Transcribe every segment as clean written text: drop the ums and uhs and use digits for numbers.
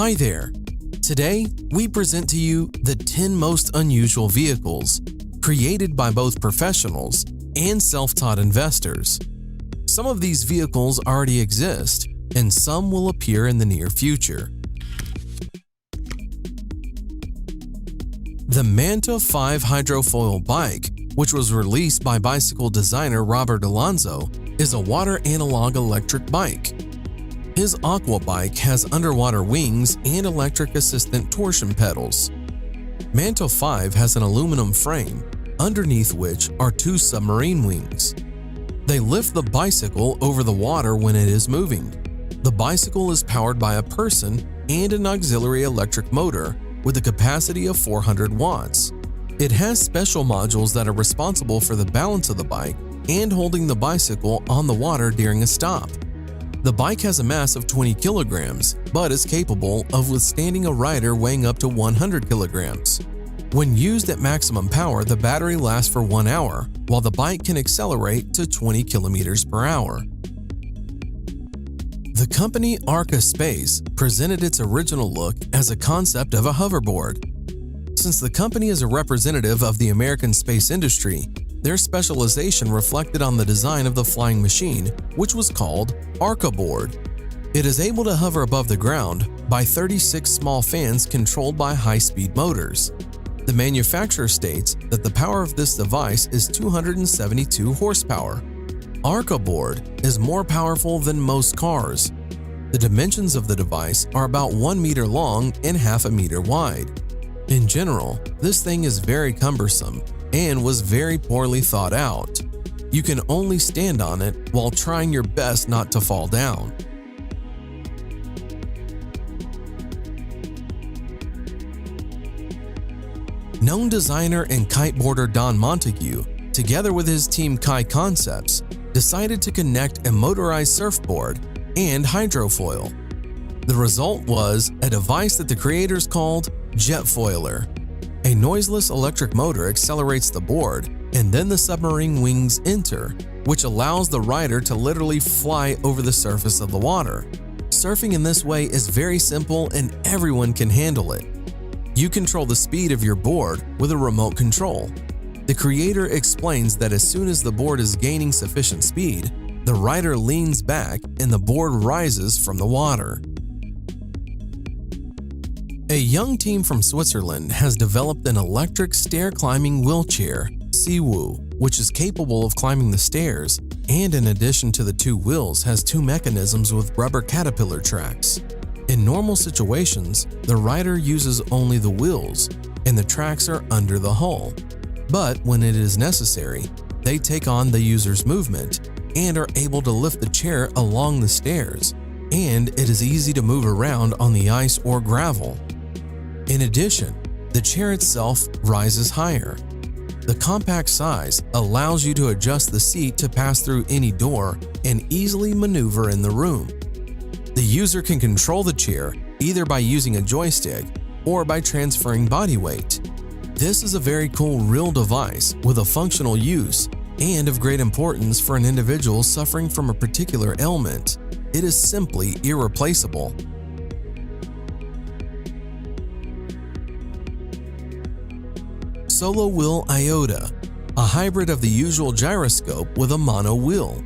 Hi there! Today, we present to you the 10 most unusual vehicles created by both professionals and self-taught investors. Some of these vehicles already exist, and some will appear in the near future. The Manta 5 hydrofoil bike, which was released by bicycle designer Robert Alonso, is a water analog electric bike. His Aqua bike has underwater wings and electric assistant torsion pedals. Manta 5 has an aluminum frame, underneath which are two submarine wings. They lift the bicycle over the water when it is moving. The bicycle is powered by a person and an auxiliary electric motor with a capacity of 400 watts. It has special modules that are responsible for the balance of the bike and holding the bicycle on the water during a stop. The bike has a mass of 20 kilograms, but is capable of withstanding a rider weighing up to 100 kilograms. When used at maximum power, the battery lasts for 1 hour, while the bike can accelerate to 20 kilometers per hour. The company Arca Space presented its original look as a concept of a hoverboard. Since the company is a representative of the American space industry, their specialization reflected on the design of the flying machine, which was called Arca Board. It is able to hover above the ground by 36 small fans controlled by high-speed motors. The manufacturer states that the power of this device is 272 horsepower. Arca Board is more powerful than most cars. The dimensions of the device are about 1 meter long and half a meter wide. In general, this thing is very cumbersome and was very poorly thought out. You can only stand on it while trying your best not to fall down. Known designer and kiteboarder Don Montague, together with his team Kai Concepts, decided to connect a motorized surfboard and hydrofoil. The result was a device that the creators called Jetfoiler. A noiseless electric motor accelerates the board, and then the submarine wings enter, which allows the rider to literally fly over the surface of the water. Surfing in this way is very simple and everyone can handle it. You control the speed of your board with a remote control. The creator explains that as soon as the board is gaining sufficient speed, the rider leans back and the board rises from the water. A young team from Switzerland has developed an electric stair-climbing wheelchair, Siwu, which is capable of climbing the stairs and in addition to the two wheels has two mechanisms with rubber caterpillar tracks. In normal situations, the rider uses only the wheels and the tracks are under the hull. But when it is necessary, they take on the user's movement and are able to lift the chair along the stairs, and it is easy to move around on the ice or gravel. In addition, the chair itself rises higher. The compact size allows you to adjust the seat to pass through any door and easily maneuver in the room. The user can control the chair either by using a joystick or by transferring body weight. This is a very cool real device with a functional use and of great importance for an individual suffering from a particular ailment. It is simply irreplaceable. Solo Wheel Iota, a hybrid of the usual gyroscope with a mono wheel.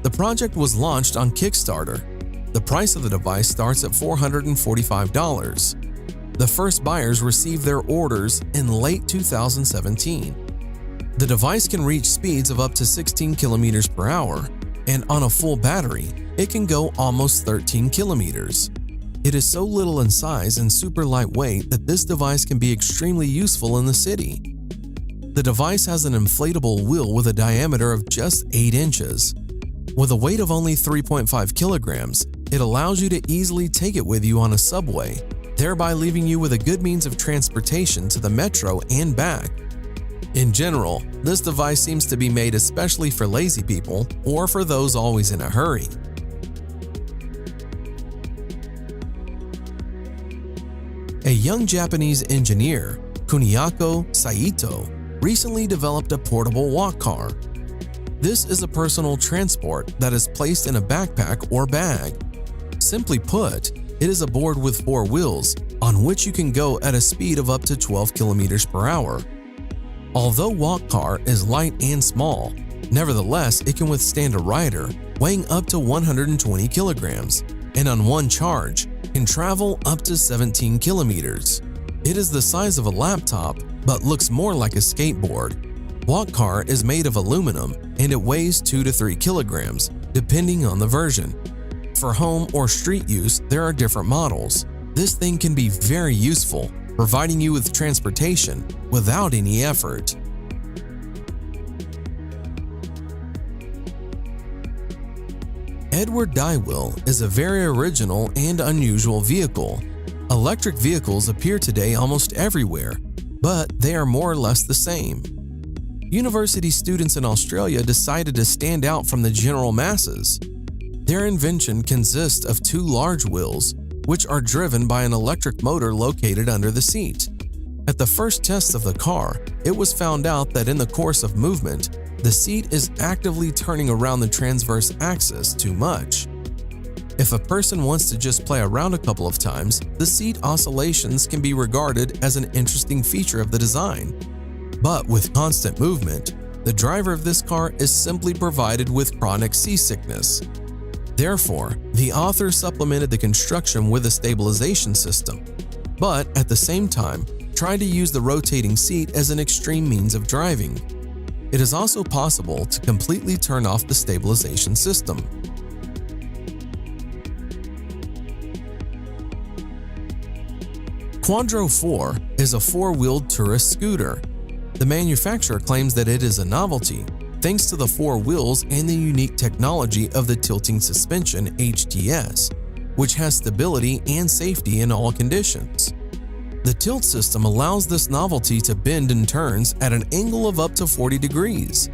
The project was launched on Kickstarter. The price of the device starts at $445. The first buyers received their orders in late 2017. The device can reach speeds of up to 16 kilometers per hour, and on a full battery, it can go almost 13 kilometers. It is so little in size and super lightweight that this device can be extremely useful in the city. The device has an inflatable wheel with a diameter of just 8 inches. With a weight of only 3.5 kilograms, it allows you to easily take it with you on a subway, thereby leaving you with a good means of transportation to the metro and back. In general, this device seems to be made especially for lazy people or for those always in a hurry. A young Japanese engineer, Kuniako Saito, recently developed a portable walk car. This is a personal transport that is placed in a backpack or bag. Simply put, It is a board with 4 wheels, on which you can go at a speed of up to 12 kilometers per hour. Although Walk Car is light and small, nevertheless it can withstand a rider weighing up to 120 kilograms, and on one charge can travel up to 17 kilometers. It is the size of a laptop, but looks more like a skateboard. Walk Car is made of aluminum and it weighs 2 to 3 kilograms, depending on the version. For home or street use, there are different models. This thing can be very useful, providing you with transportation without any effort. Edward Dywell is a very original and unusual vehicle. Electric vehicles appear today almost everywhere, but they are more or less the same. University students in Australia decided to stand out from the general masses. Their invention consists of 2 large wheels, which are driven by an electric motor located under the seat. At the first test of the car, it was found out that in the course of movement, the seat is actively turning around the transverse axis too much. If a person wants to just play around a couple of times, the seat oscillations can be regarded as an interesting feature of the design. But with constant movement, the driver of this car is simply provided with chronic seasickness. Therefore, the author supplemented the construction with a stabilization system, but at the same time, tried to use the rotating seat as an extreme means of driving. It is also possible to completely turn off the stabilization system. Quadro 4 is a 4-wheeled tourist scooter. The manufacturer claims that it is a novelty, thanks to the 4 wheels and the unique technology of the tilting suspension (HTS), which has stability and safety in all conditions. The tilt system allows this novelty to bend and turns at an angle of up to 40 degrees.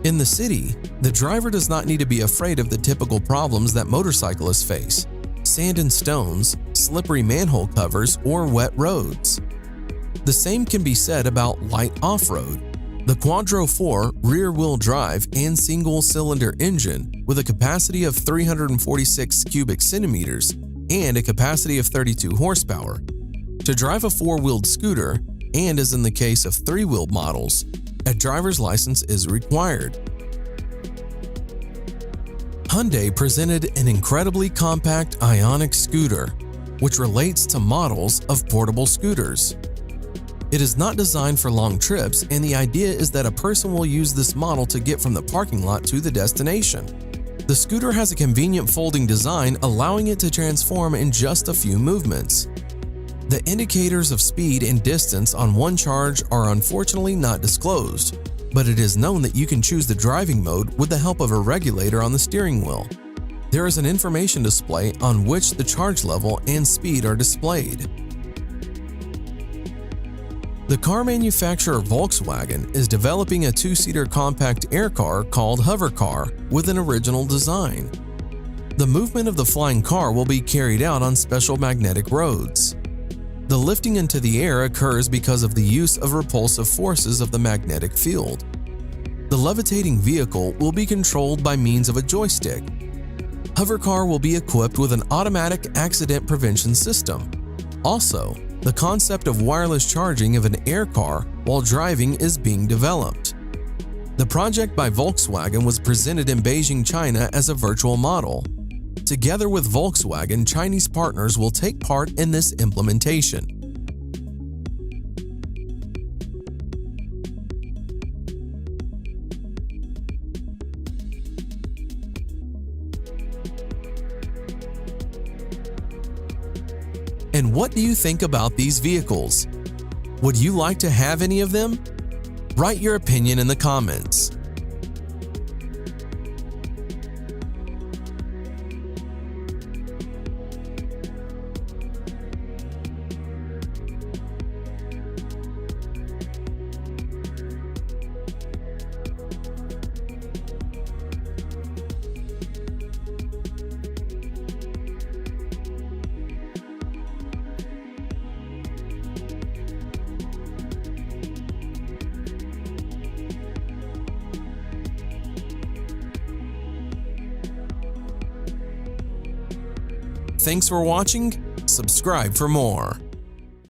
In the city, the driver does not need to be afraid of the typical problems that motorcyclists face: sand and stones, slippery manhole covers, or wet roads. The same can be said about light off-road. The Quadro 4 rear-wheel drive and single-cylinder engine with a capacity of 346 cubic centimeters and a capacity of 32 horsepower. To drive a 4-wheeled scooter, and as in the case of 3-wheeled models, a driver's license is required. Hyundai presented an incredibly compact Ioniq scooter, which relates to models of portable scooters. It is not designed for long trips, and the idea is that a person will use this model to get from the parking lot to the destination. The scooter has a convenient folding design, allowing it to transform in just a few movements. The indicators of speed and distance on one charge are unfortunately not disclosed, but it is known that you can choose the driving mode with the help of a regulator on the steering wheel. There is an information display on which the charge level and speed are displayed. The car manufacturer Volkswagen is developing a 2-seater compact air car called Hover Car with an original design. The movement of the flying car will be carried out on special magnetic roads. The lifting into the air occurs because of the use of repulsive forces of the magnetic field. The levitating vehicle will be controlled by means of a joystick. Hover Car will be equipped with an automatic accident prevention system. Also, the concept of wireless charging of an air car while driving is being developed. The project by Volkswagen was presented in Beijing, China as a virtual model. Together with Volkswagen, Chinese partners will take part in this implementation. And what do you think about these vehicles? Would you like to have any of them? Write your opinion in the comments. Thanks for watching. Subscribe for more.